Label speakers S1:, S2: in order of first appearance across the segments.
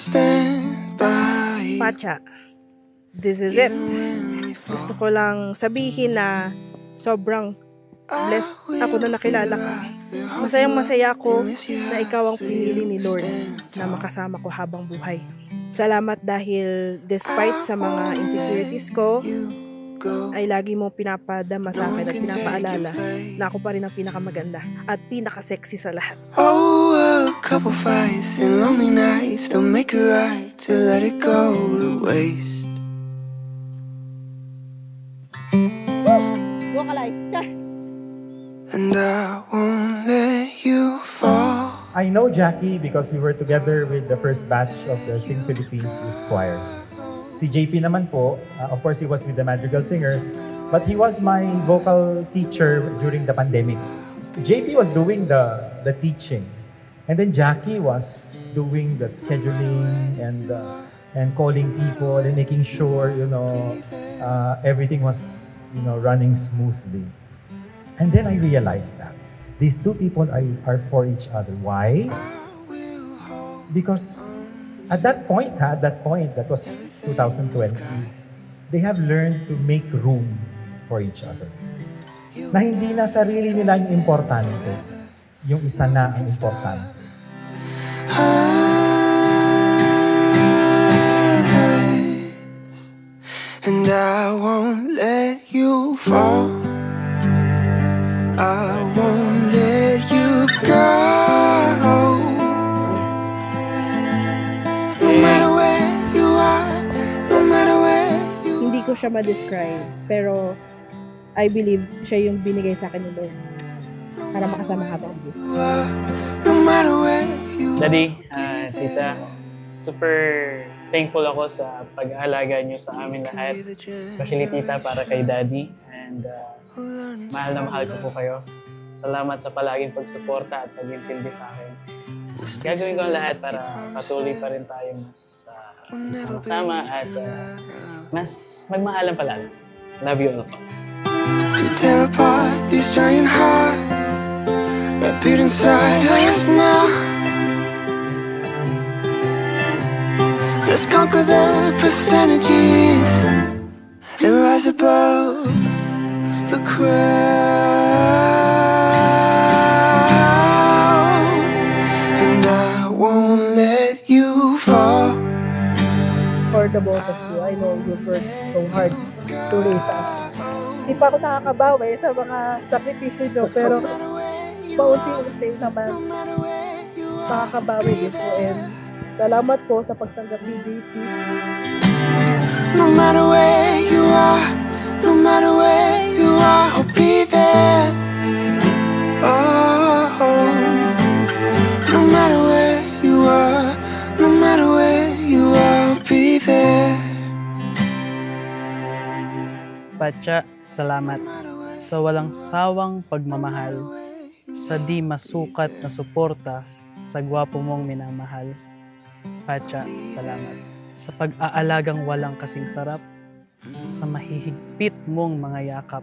S1: stand by.
S2: Pacha, this is it. Gusto ko lang sabihin na sobrang blessed ako na nakilala ka. Masayang masaya ako na ikaw ang pinili ni Lord na makasama ko habang buhay. Salamat dahil despite sa mga insecurities ko, ay lagi mong pinapadama sa akin at pinapaalala na ako pa rin ang pinakamaganda at pinaka-sexy sa lahat.
S1: Oh, a couple fights and lonely nights don't make it right to let it go to waste.
S2: Vocalize, char!
S1: And I won't let you fall.
S3: I know Jackie because we were together with the first batch of the Sing Philippines Youth Choir. Si JP naman po, of course he was with the Madrigal Singers, but he was my vocal teacher during the pandemic. JP was doing the teaching, and then Jackie was doing the scheduling and calling people and making sure everything was running smoothly. And then I realized that these two people are for each other. Why? Because at that point, that was 2020, they have learned to make room for each other. Na hindi na sarili nila yung importante, yung isa na ang importante.
S1: And I won't let you fall. I won't let you go. No matter where you are, no matter where you.
S2: Hindi ko siya ma-describe, pero I believe siya yung binigay sa akin ni Lord para makasama habang buhay.
S1: No matter where you.
S4: Daddy, tita, super thankful ako sa pag-aalaga niyo sa amin lahat. Especially tita para kay Daddy. And mahal na mahal ko po kayo. Salamat sa palaging pagsuporta at pag-intindi sa akin. Gagawin ko ang lahat para patuloy pa rin tayo mas sama-sama at mas magmahalan palalo. Love you all po.
S1: To tear apart these giant hearts that beat inside us now. Let's conquer the percentages and rise above the crowd. And I won't let you fall.
S2: For the both of you, I know you worked so hard to raise us. Hindi pa ako nakakabawi sa mga sakripisyo nyo, pero paunti-unti naman makakabawi din po. And salamat po sa pagtanggap ni JP.
S1: No matter where you are, no matter where you are, I'll be there. Oh, no matter where you are, no matter where you are, I'll be there.
S4: Pacha, salamat sa walang sawang pagmamahal, sa di masukat na suporta sa gwapo mong minamahal. Pacha, salamat sa pag-aalagang walang kasing sarap, sa mahihigpit mong mga yakap,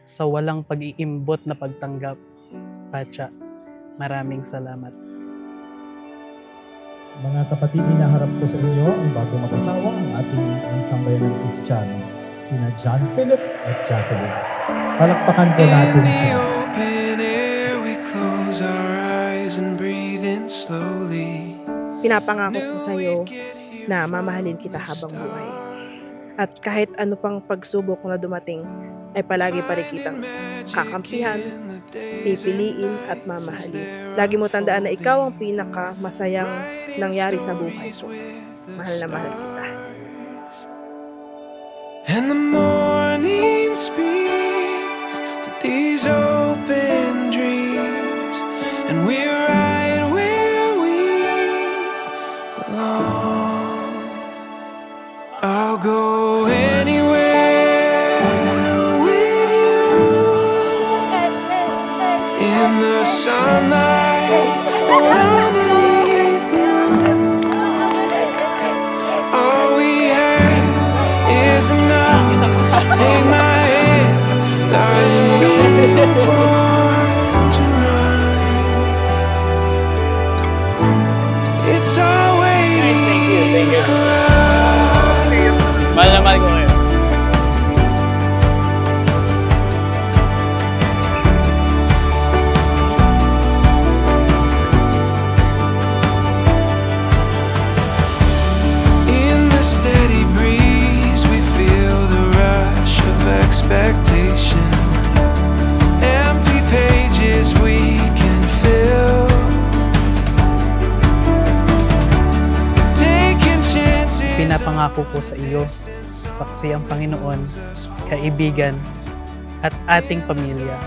S4: sa walang pag-iimbot na pagtanggap. Pacha, maraming salamat.
S3: Mga kapatid, hinaharap ko sa inyo ang bago mag-asawa, ang ating sambayan ng Kristiyano, sina John Philip at Jacqueline. Palakpakan po natin sila.
S2: Pinapangako ko sa iyo na mamahalin kita habang buhay. At kahit ano pang pagsubok na dumating, ay palagi pa rin kitang kakampihan, pipiliin at mamahalin. Lagi mo tandaan na ikaw ang pinakamasayang nangyari sa buhay ko. Mahal na mahal kita.
S1: And the morning speaks to these open dreams, and we're right where we belong. I'll go anywhere with you in the sunlight or underneath the moon. All we have is enough. Take my hand, darling, we were born to run. It's all waiting
S4: po sa iyo, saksi ang Panginoon, kaibigan, at ating pamilya,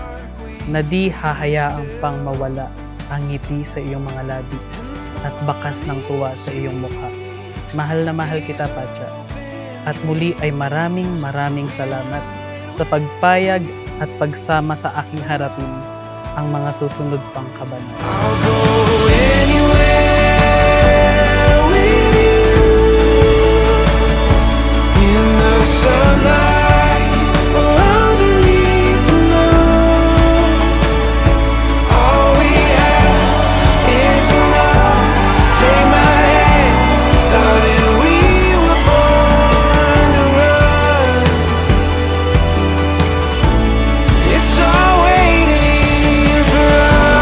S4: na di hahayaang pang mawala ang ngiti sa iyong mga labi at bakas ng tuwa sa iyong mukha. Mahal na mahal kita, Patya. At muli ay maraming salamat sa pagpayag at pagsama sa aking harapin ang mga susunod pang kabanata.
S1: I'll go anywhere with you. In the sunlight or underneath the moon. All we have is enough. Take my hand, darling, we were born to run. It's all waiting for us.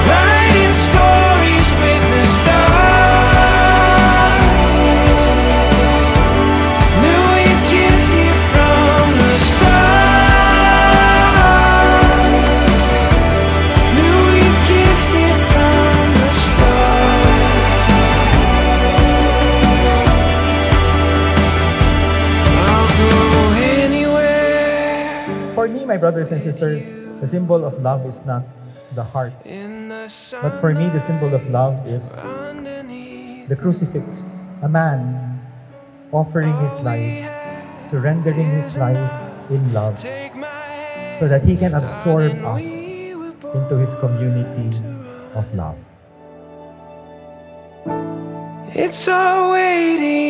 S1: Writing stories with the stars. Knew we'd get here from the start. Knew we'd get here from the start. I'll go anywhere.
S3: For me, my brothers and sisters, the symbol of love is not the heart.
S1: In the sun
S3: But for me, the symbol of love is
S1: underneath.
S3: the crucifix. A man offering his life, surrendering his life in love,
S1: Take my hand,
S3: so that he can absorb us into his community of love.
S1: it's all waiting